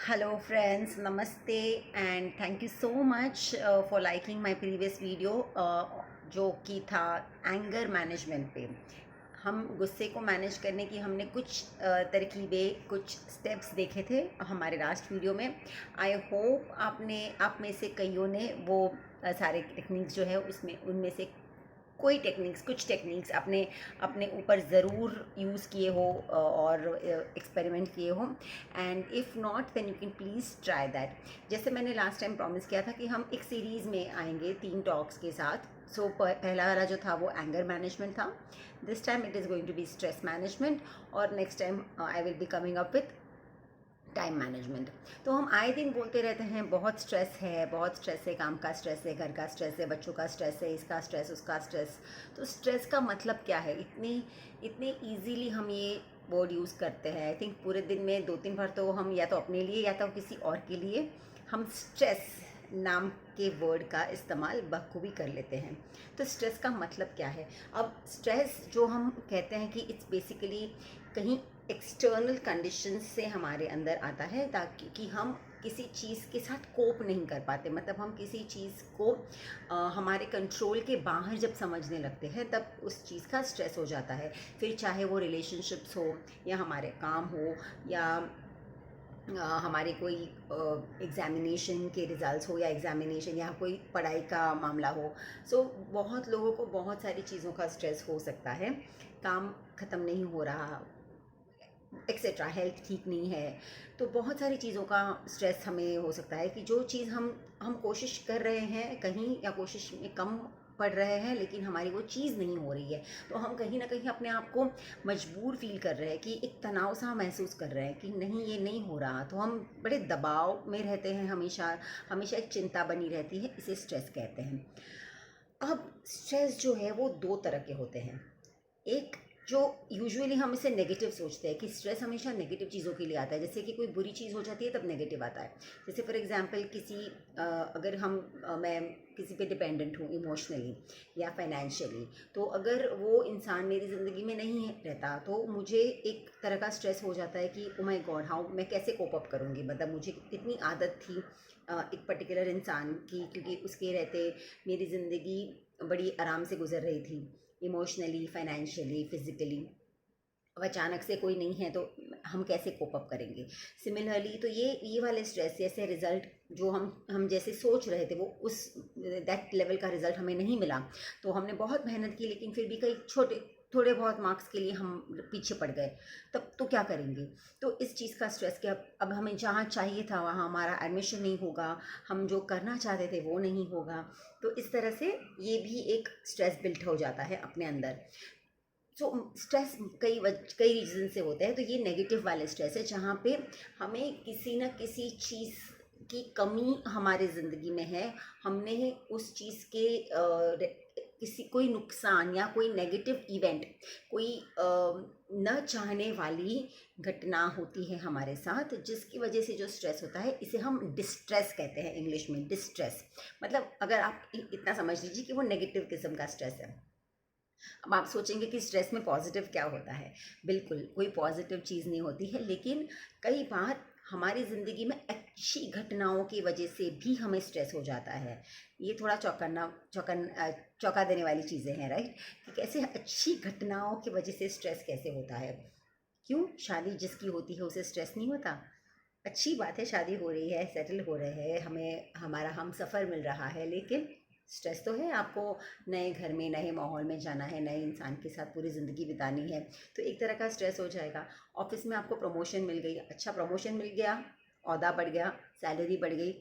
Hello friends, namaste and thank you so much for liking my previous video जो कि था anger management पे। हम गुस्से को मैनेज करने की हमने कुछ तरकीबें, कुछ स्टेप्स देखे थे हमारे लास्ट वीडियो में। आई होप आप में से कईयों ने वो सारे टेक्निक्स जो है उसमें उनमें से कोई टेक्निक्स कुछ टेक्निक्स अपने अपने ऊपर ज़रूर यूज़ किए हो और एक्सपेरिमेंट किए हो। And if not then you can please try that. जैसे मैंने लास्ट टाइम प्रॉमिस किया था कि हम एक सीरीज़ में आएंगे 3 टॉक्स के साथ। सो पहला वाला जो था वो एंगर मैनेजमेंट था। This time it is going to be stress management और next time I will be coming up with time management. तो हम आए दिन बोलते रहते हैं बहुत स्ट्रेस है, बहुत स्ट्रेस है, काम का स्ट्रेस है, घर का स्ट्रेस है, बच्चों का स्ट्रेस है, इसका स्ट्रेस, उसका स्ट्रेस। तो स्ट्रेस का मतलब क्या है? इतने इतने ईजीली हम ये वर्ड यूज़ करते हैं। आई थिंक पूरे दिन में 2-3 बार तो हम या तो अपने लिए या तो किसी और के लिए हम स्ट्रेस नाम के वर्ड का इस्तेमाल बखूबी कर लेते हैं। तो स्ट्रेस का मतलब क्या है? अब स्ट्रेस जो हम कहते हैं कि इट्स बेसिकली कहीं एक्सटर्नल कंडीशंस से हमारे अंदर आता है, ताकि कि हम किसी चीज़ के साथ कोप नहीं कर पाते। मतलब हम किसी चीज़ को हमारे कंट्रोल के बाहर जब समझने लगते हैं तब उस चीज़ का स्ट्रेस हो जाता है। फिर चाहे वो रिलेशनशिप्स हो या हमारे काम हो या हमारे कोई एग्ज़ामिनेशन के रिज़ल्ट्स हो या एग्ज़ामिनेशन या कोई पढ़ाई का मामला हो। सो बहुत लोगों को बहुत सारी चीज़ों का स्ट्रेस हो सकता है। काम ख़त्म नहीं हो रहा, एक्सेट्रा, हेल्थ ठीक नहीं है। तो बहुत सारी चीज़ों का स्ट्रेस हमें हो सकता है कि जो चीज़ हम कोशिश कर रहे हैं कहीं या कोशिश में कम पड़ रहे हैं, लेकिन हमारी वो चीज़ नहीं हो रही है। तो हम कहीं ना कहीं अपने आप को मजबूर फील कर रहे हैं कि एक तनाव सा महसूस कर रहे हैं कि नहीं, ये नहीं हो रहा। तो हम बड़े दबाव में रहते हैं, हमेशा हमेशा एक चिंता बनी रहती है। इसे स्ट्रेस कहते हैं। अब स्ट्रेस जो है वो दो तरह के होते हैं। एक जो यूजुअली हम इसे नेगेटिव सोचते हैं कि स्ट्रेस हमेशा नेगेटिव चीज़ों के लिए आता है। जैसे कि कोई बुरी चीज़ हो जाती है तब नेगेटिव आता है। जैसे फॉर एग्जांपल अगर मैं किसी पे डिपेंडेंट हूँ इमोशनली या फाइनेंशियली, तो अगर वो इंसान मेरी ज़िंदगी में नहीं रहता तो मुझे एक तरह का स्ट्रेस हो जाता है कि ओ माय गॉड, हाउ मैं कैसे कोप अप करूँगी। मतलब मुझे इतनी आदत थी एक पर्टिकुलर इंसान की, क्योंकि उसके रहते मेरी ज़िंदगी बड़ी आराम से गुजर रही थी, इमोशनली, फाइनेंशियली, फिज़िकली। अब अचानक से कोई नहीं है तो हम कैसे कोप अप करेंगे। सिमिलरली तो ये वाले स्ट्रेस जैसे रिज़ल्ट जो हम जैसे सोच रहे थे वो उस दैट लेवल का रिज़ल्ट हमें नहीं मिला। तो हमने बहुत मेहनत की लेकिन फिर भी कई छोटे थोड़े बहुत मार्क्स के लिए हम पीछे पड़ गए। तब तो क्या करेंगे? तो इस चीज़ का स्ट्रेस कि अब हमें जहाँ चाहिए था वहाँ हमारा एडमिशन नहीं होगा, हम जो करना चाहते थे वो नहीं होगा। तो इस तरह से ये भी एक स्ट्रेस बिल्ट हो जाता है अपने अंदर। सो स्ट्रेस कई रीज़न से होता है। तो ये नेगेटिव वाले स्ट्रेस है जहाँ पे हमें किसी न किसी चीज़ की कमी हमारे ज़िंदगी में है। हमने उस चीज़ के किसी कोई नुकसान या कोई नेगेटिव इवेंट, कोई न चाहने वाली घटना होती है हमारे साथ, जिसकी वजह से जो स्ट्रेस होता है इसे हम डिस्ट्रेस कहते हैं इंग्लिश में। डिस्ट्रेस मतलब अगर आप इतना समझ लीजिए कि वो नेगेटिव किस्म का स्ट्रेस है। अब आप सोचेंगे कि स्ट्रेस में पॉजिटिव क्या होता है? बिल्कुल कोई पॉजिटिव चीज़ नहीं होती है, लेकिन कई बार हमारी ज़िंदगी में अच्छी घटनाओं की वजह से भी हमें स्ट्रेस हो जाता है। ये थोड़ा चौंका देने वाली चीज़ें हैं, राइट? कि कैसे अच्छी घटनाओं की वजह से स्ट्रेस कैसे होता है। क्यों? शादी जिसकी होती है उसे स्ट्रेस नहीं होता? अच्छी बात है, शादी हो रही है, सेटल हो रहे हैं, हमें हमारा हम सफ़र मिल रहा है, लेकिन स्ट्रेस तो है। आपको नए घर में, नए माहौल में जाना है, नए इंसान के साथ पूरी ज़िंदगी बितानी है, तो एक तरह का स्ट्रेस हो जाएगा। ऑफिस में आपको प्रमोशन मिल गई, अच्छा प्रमोशन मिल गया, ओहदा बढ़ गया, सैलरी बढ़ गई,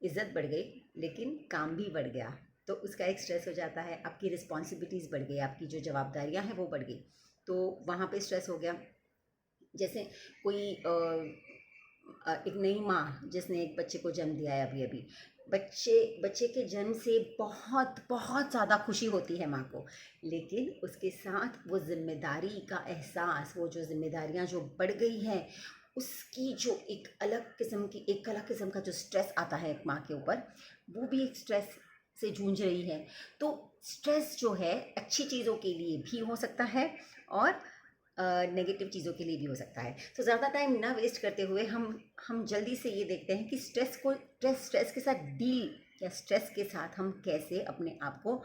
इज़्ज़त बढ़ गई, लेकिन काम भी बढ़ गया, तो उसका एक स्ट्रेस हो जाता है। आपकी रिस्पॉन्सिबिलिटीज़ बढ़ गई, आपकी जो जवाबदारियाँ हैं वो बढ़ गई, तो वहाँ पे स्ट्रेस हो गया। जैसे कोई एक नई माँ जिसने एक बच्चे को जन्म दिया है अभी अभी, बच्चे बच्चे के जन्म से बहुत बहुत ज़्यादा खुशी होती है माँ को, लेकिन उसके साथ वो जिम्मेदारी का एहसास, वो जो जिम्मेदारियाँ जो बढ़ गई हैं, उसकी जो एक अलग किस्म का जो स्ट्रेस आता है एक माँ के ऊपर, वो भी एक स्ट्रेस से जूझ रही है। तो स्ट्रेस जो है अच्छी चीज़ों के लिए भी हो सकता है और नेगेटिव चीज़ों के लिए भी हो सकता है। तो ज़्यादा टाइम ना वेस्ट करते हुए हम जल्दी से ये देखते हैं कि स्ट्रेस के साथ डील या स्ट्रेस के साथ हम कैसे अपने आप को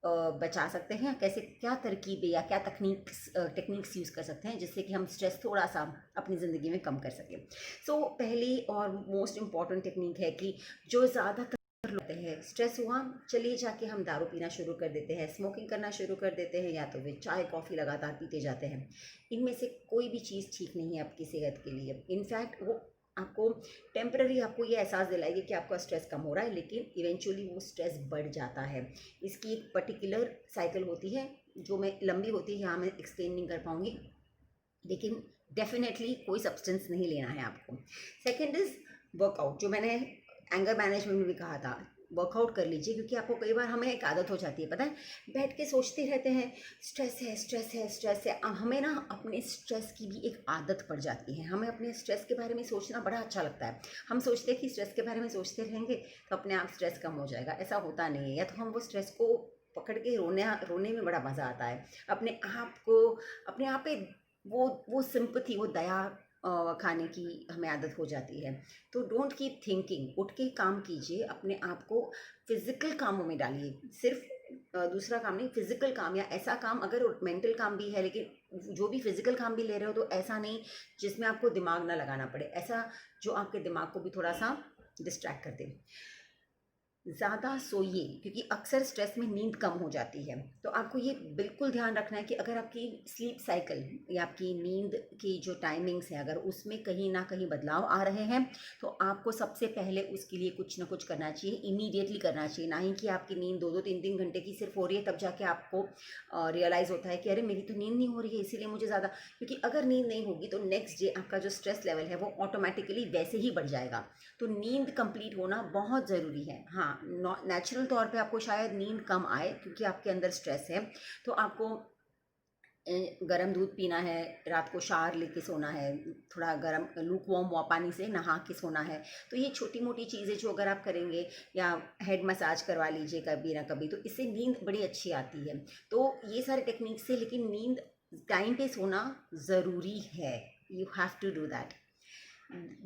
बचा सकते हैं, कैसे क्या तरकीबें या क्या टेक्निक्स यूज़ कर सकते हैं जिससे कि हम स्ट्रेस थोड़ा सा अपनी ज़िंदगी में कम कर सकें। सो पहली और मोस्ट इम्पॉर्टेंट टेक्निक है कि जो ज़्यादातर होते हैं स्ट्रेस हुआ, चलिए जाके हम दारू पीना शुरू कर देते हैं, स्मोकिंग करना शुरू कर देते हैं, या तो वे चाय कॉफ़ी लगातार पीते जाते हैं। इनमें से कोई भी चीज़ ठीक नहीं है आपकी सेहत के लिए। इनफैक्ट वो आपको टेम्पररी आपको ये एहसास दिलाएगी कि आपका स्ट्रेस कम हो रहा है, लेकिन इवेंचुअली वो स्ट्रेस बढ़ जाता है। इसकी एक पर्टिकुलर साइकिल होती है जो मैं लंबी होती है, यहाँ मैं एक्सप्लेन नहीं कर पाऊँगी, लेकिन डेफिनेटली कोई सब्सटेंस नहीं लेना है आपको। सेकेंड इज़ वर्कआउट, जो मैंने एंगर मैनेजमेंट में भी कहा था, वर्कआउट कर लीजिए, क्योंकि आपको कई बार हमें एक आदत हो जाती है, पता है, बैठ के सोचते रहते हैं स्ट्रेस है स्ट्रेस है स्ट्रेस है। हमें ना अपने स्ट्रेस की भी एक आदत पड़ जाती है, हमें अपने स्ट्रेस के बारे में सोचना बड़ा अच्छा लगता है। हम सोचते हैं कि स्ट्रेस के बारे में सोचते रहेंगे तो अपने आप स्ट्रेस कम हो जाएगा, ऐसा होता नहीं है। या तो हम वो स्ट्रेस को पकड़ के रोने में बड़ा मज़ा आता है, अपने आप पे वो सिंपैथी, वो दया खाने की हमें आदत हो जाती है। तो डोंट कीप थिंकिंग, उठ के काम कीजिए, अपने आप को फिजिकल कामों में डालिए। सिर्फ दूसरा काम नहीं, फिजिकल काम, या ऐसा काम, अगर मेंटल काम भी है लेकिन जो भी फिजिकल काम भी ले रहे हो तो ऐसा नहीं जिसमें आपको दिमाग ना लगाना पड़े, ऐसा जो आपके दिमाग को भी थोड़ा सा डिस्ट्रैक्ट कर दे। ज़्यादा सोइए, क्योंकि अक्सर स्ट्रेस में नींद कम हो जाती है। तो आपको ये बिल्कुल ध्यान रखना है कि अगर आपकी स्लीप साइकिल या आपकी नींद की जो टाइमिंग्स हैं, अगर उसमें कहीं ना कहीं बदलाव आ रहे हैं तो आपको सबसे पहले उसके लिए कुछ ना कुछ करना चाहिए, इमीडिएटली करना चाहिए। ना ही कि आपकी नींद 2-2 3-3 घंटे की सिर्फ हो रही है तब जाके आपको रियलाइज़ होता है कि अरे मेरी तो नींद नहीं हो रही है, इसीलिए मुझे ज़्यादा, क्योंकि अगर नींद नहीं होगी तो नेक्स्ट डे आपका जो स्ट्रेस लेवल है वो ऑटोमेटिकली वैसे ही बढ़ जाएगा। तो नींद कंप्लीट होना बहुत ज़रूरी है। हाँ, नेचुरल तौर पे आपको शायद नींद कम आए क्योंकि आपके अंदर स्ट्रेस है, तो आपको गर्म दूध पीना है, रात को शावर लेके सोना है, थोड़ा गर्म लूक वार्म पानी से नहा के सोना है। तो ये छोटी मोटी चीज़ें जो अगर आप करेंगे, या हेड मसाज करवा लीजिए कभी ना कभी, तो इससे नींद बड़ी अच्छी आती है। तो ये सारे टेक्निक से, लेकिन नींद टाइम पे सोना ज़रूरी है, you have to do that.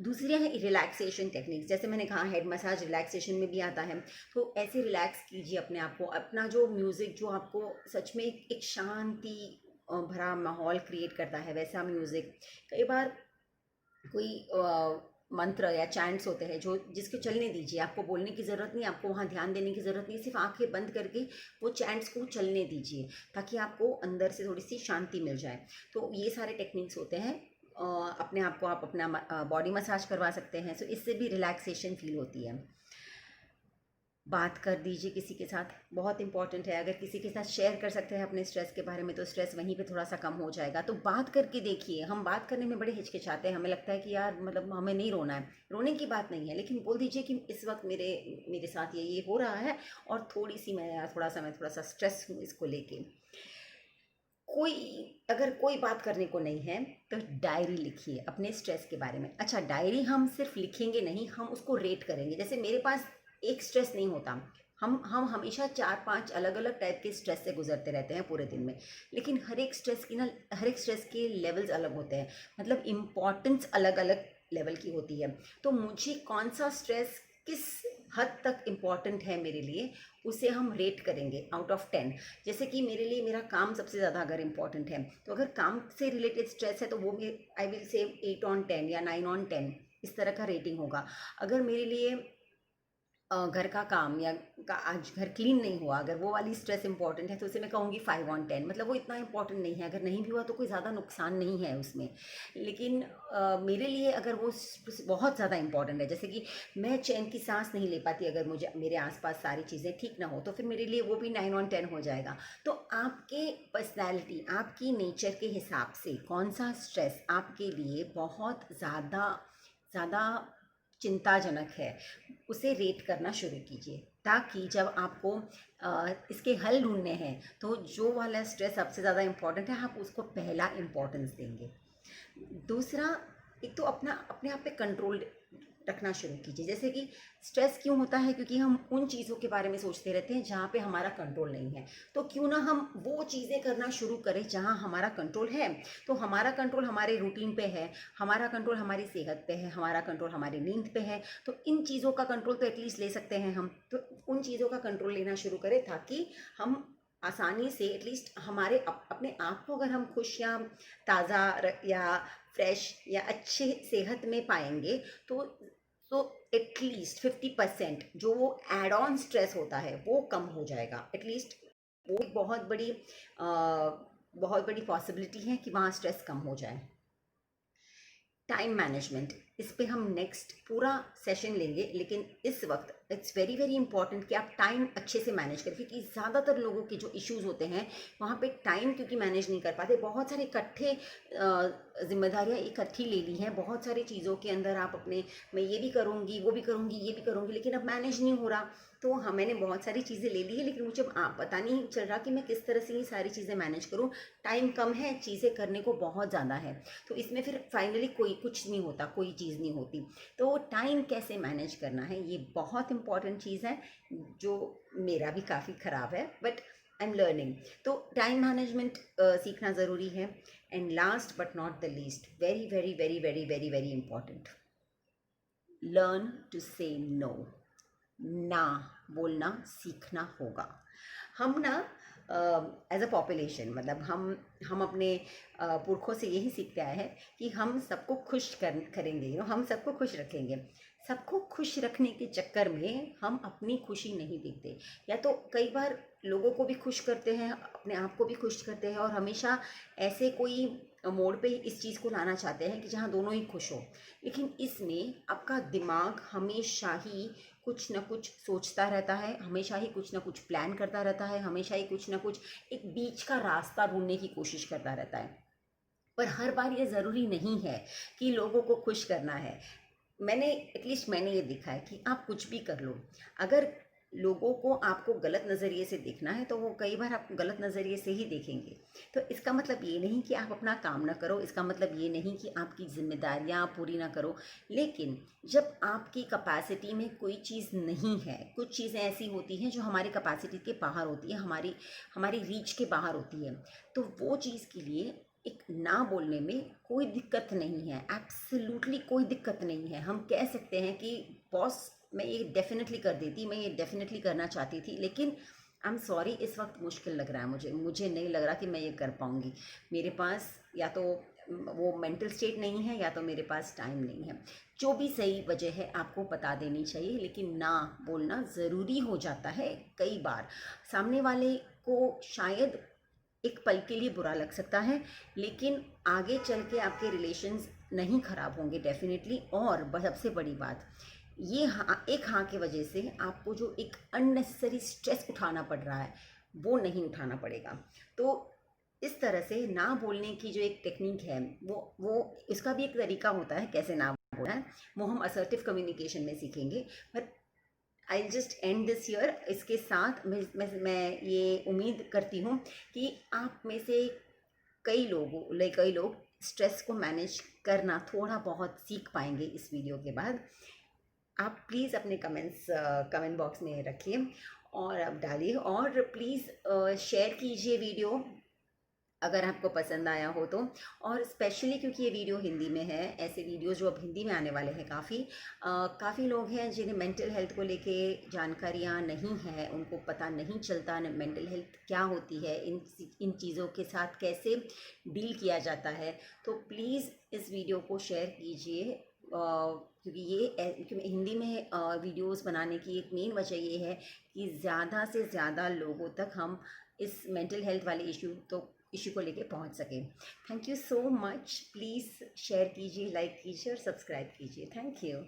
दूसरी है रिलैक्सेशन टेक्निक्स, जैसे मैंने कहा हेड मसाज रिलैक्सेशन में भी आता है। तो ऐसे रिलैक्स कीजिए अपने आप को, अपना जो म्यूज़िक जो आपको सच में एक शांति भरा माहौल क्रिएट करता है, वैसा म्यूज़िक। कई बार कोई मंत्र या चैंट्स होते हैं जो जिसके चलने दीजिए, आपको बोलने की ज़रूरत नहीं, आपको वहाँ ध्यान देने की ज़रूरत नहीं, सिर्फ आंखें बंद करके वो चैंट्स को चलने दीजिए ताकि आपको अंदर से थोड़ी सी शांति मिल जाए। तो ये सारे टेक्निक्स होते हैं। अपने आप को आप अपना बॉडी मसाज करवा सकते हैं, तो इससे भी रिलैक्सेशन फील होती है। बात कर दीजिए किसी के साथ, बहुत इंपॉर्टेंट है। अगर किसी के साथ शेयर कर सकते हैं अपने स्ट्रेस के बारे में तो स्ट्रेस वहीं पे थोड़ा सा कम हो जाएगा। तो बात करके देखिए, हम बात करने में बड़े हिचकिचाते हैं, हमें लगता है कि यार मतलब हमें नहीं रोना है, रोने की बात नहीं है, लेकिन बोल दीजिए कि इस वक्त मेरे साथ ये हो रहा है और मैं थोड़ा सा स्ट्रेस हूँ इसको लेके। अगर कोई बात करने को नहीं है तो डायरी लिखिए अपने स्ट्रेस के बारे में। अच्छा, डायरी हम सिर्फ लिखेंगे नहीं, हम उसको रेट करेंगे। जैसे मेरे पास एक स्ट्रेस नहीं होता, हम हमेशा 4-5 अलग अलग टाइप के स्ट्रेस से गुजरते रहते हैं पूरे दिन में, लेकिन हर एक स्ट्रेस के लेवल्स अलग होते हैं, मतलब इम्पॉर्टेंस अलग अलग लेवल की होती है। तो मुझे कौन सा स्ट्रेस किस हद तक इम्पॉर्टेंट है मेरे लिए, उसे हम रेट करेंगे आउट ऑफ 10। जैसे कि मेरे लिए मेरा काम सबसे ज़्यादा अगर इम्पॉर्टेंट है, तो अगर काम से रिलेटेड स्ट्रेस है तो वो आई विल से 8/10 या 9/10, इस तरह का रेटिंग होगा। अगर मेरे लिए घर का काम या आज घर क्लीन नहीं हुआ, अगर वो वाली स्ट्रेस इंपॉर्टेंट है तो उसे मैं कहूँगी 5/10, मतलब वो इतना इंपॉर्टेंट नहीं है। अगर नहीं भी हुआ तो कोई ज़्यादा नुकसान नहीं है उसमें, लेकिन मेरे लिए अगर वो बहुत ज़्यादा इंपॉर्टेंट है, जैसे कि मैं चैन की सांस नहीं ले पाती अगर मुझे मेरे आसपास सारी चीज़ें ठीक ना हो, तो फिर मेरे लिए वो भी 9/10 हो जाएगा। तो आपके पर्सनैलिटी, आपकी नेचर के हिसाब से कौन सा स्ट्रेस आपके लिए बहुत ज़्यादा चिंताजनक है, उसे रेट करना शुरू कीजिए, ताकि जब आपको इसके हल ढूंढने हैं तो जो वाला स्ट्रेस सबसे ज़्यादा इम्पॉर्टेंट है, आप उसको पहला इम्पॉर्टेंस देंगे। दूसरा, एक तो अपने आप पे कंट्रोल रखना शुरू कीजिए। जैसे कि स्ट्रेस क्यों होता है, क्योंकि हम उन चीज़ों के बारे में सोचते रहते हैं जहाँ पे हमारा कंट्रोल नहीं है। तो क्यों ना हम वो चीज़ें करना शुरू करें जहाँ हमारा कंट्रोल है। तो हमारा कंट्रोल हमारे रूटीन पे है, हमारा कंट्रोल हमारी सेहत पे है, हमारा कंट्रोल हमारी नींद पे है। तो इन चीज़ों का कंट्रोल तो एटलीस्ट ले सकते हैं हम। तो उन चीज़ों का कंट्रोल लेना शुरू करें ताकि हम आसानी से एटलीस्ट हमारे अपने आप को अगर हम खुश या ताज़ा या फ्रेश या अच्छे सेहत में पाएंगे, तो तो एटलीस्ट 50% जो वो एड ऑन स्ट्रेस होता है वो कम हो जाएगा। एटलीस्ट वो एक बहुत बड़ी पॉसिबिलिटी है कि वहाँ स्ट्रेस कम हो जाए। टाइम मैनेजमेंट, इस पे हम नेक्स्ट पूरा सेशन लेंगे, लेकिन इस वक्त इट्स वेरी वेरी इंपॉर्टेंट कि आप टाइम अच्छे से मैनेज करें, क्योंकि ज़्यादातर लोगों के जो इश्यूज होते हैं वहाँ पे टाइम क्योंकि मैनेज नहीं कर पाते। बहुत सारे इकट्ठे जिम्मेदारियाँ इकट्ठी ले ली हैं, बहुत सारी चीज़ों के अंदर आप अपने मैं ये भी करूँगी वो भी करूँगी ये भी करूँगी, लेकिन अब मैनेज नहीं हो रहा। तो हाँ, मैंने बहुत सारी चीज़ें ले ली है, लेकिन मुझे पता नहीं चल रहा कि मैं किस तरह से ये सारी चीज़ें मैनेज करूँ। टाइम कम है, चीज़ें करने को बहुत ज़्यादा है, तो इसमें फिर फाइनली कोई कुछ नहीं होता, कोई चीज़ नहीं होती। तो टाइम कैसे मैनेज करना है ये बहुत इंपॉर्टेंट चीज़ है, जो मेरा भी काफ़ी ख़राब है, बट आई एम लर्निंग। तो टाइम मैनेजमेंट सीखना ज़रूरी है। And last but not the least, very very very very very very important, learn to say no. ना बोलना सीखना होगा। हम ना एज अ पॉपुलेशन, मतलब हम अपने पुरखों से यही सीखते आए हैं कि हम सबको खुश करेंगे, हम सबको खुश रखेंगे। सबको खुश रखने के चक्कर में हम अपनी खुशी नहीं देखते, या तो कई बार लोगों को भी खुश करते हैं, अपने आप को भी खुश करते हैं, और हमेशा ऐसे कोई मोड़ पे इस चीज़ को लाना चाहते हैं कि जहाँ दोनों ही खुश हो। लेकिन इसमें आपका दिमाग हमेशा ही कुछ ना कुछ सोचता रहता है, हमेशा ही कुछ ना कुछ प्लान करता रहता है, हमेशा ही कुछ ना कुछ एक बीच का रास्ता ढूंढने की कोशिश करता रहता है। पर हर बार ये ज़रूरी नहीं है कि लोगों को खुश करना है। एटलीस्ट मैंने ये देखा है कि आप कुछ भी कर लो, अगर लोगों को आपको गलत नज़रिए से देखना है तो वो कई बार आपको गलत नज़रिए से ही देखेंगे। तो इसका मतलब ये नहीं कि आप अपना काम ना करो, इसका मतलब ये नहीं कि आपकी जिम्मेदारियां पूरी ना करो। लेकिन जब आपकी कैपेसिटी में कोई चीज़ नहीं है, कुछ चीज़ें ऐसी होती हैं जो हमारी कैपेसिटी के बाहर होती है, हमारी रीच के बाहर होती है, तो वो चीज़ के लिए एक ना बोलने में कोई दिक्कत नहीं है, एब्सोल्युटली कोई दिक्कत नहीं है। हम कह सकते हैं कि बॉस, मैं ये डेफिनेटली कर देती, मैं ये डेफिनेटली करना चाहती थी, लेकिन आई एम सॉरी, इस वक्त मुश्किल लग रहा है, मुझे नहीं लग रहा कि मैं ये कर पाऊँगी। मेरे पास या तो वो मेंटल स्टेट नहीं है, या तो मेरे पास टाइम नहीं है। जो भी सही वजह है आपको बता देनी चाहिए, लेकिन ना बोलना ज़रूरी हो जाता है कई बार। सामने वाले को शायद एक पल के लिए बुरा लग सकता है, लेकिन आगे चल के आपके रिलेशंस नहीं ख़राब होंगे डेफिनेटली। और सबसे बड़ी बात, ये हाँ, एक हाँ की वजह से आपको जो एक अननेसेसरी स्ट्रेस उठाना पड़ रहा है वो नहीं उठाना पड़ेगा। तो इस तरह से ना बोलने की जो एक टेक्निक है, वो इसका भी एक तरीका होता है कैसे ना बोलना है, वो हम असर्टिव कम्युनिकेशन में सीखेंगे। पर I just and this year, इसके साथ मैं ये उम्मीद करती हूँ कि आप में से कई लोग स्ट्रेस को मैनेज करना थोड़ा बहुत सीख पाएंगे इस वीडियो के बाद। आप प्लीज़ अपने कमेंट बॉक्स में रखिए और आप डालिए, और प्लीज़ शेयर कीजिए वीडियो अगर आपको पसंद आया हो तो। और स्पेशली क्योंकि ये वीडियो हिंदी में है, ऐसे वीडियोस जो अब हिंदी में आने वाले हैं, काफ़ी लोग हैं जिन्हें मेंटल हेल्थ को लेके जानकारियाँ नहीं है, उनको पता नहीं चलता मेंटल हेल्थ क्या होती है, इन चीज़ों के साथ कैसे डील किया जाता है। तो प्लीज़ इस वीडियो को शेयर कीजिए, क्योंकि हिंदी में वीडियोस बनाने की एक मेन वजह ये है कि ज़्यादा से ज़्यादा लोगों तक हम इस मेंटल हेल्थ वाले इशू को लेके पहुंच सकें। Thank you so much, please share कीजिए, लाइक कीजिए और सब्सक्राइब कीजिए। Thank you.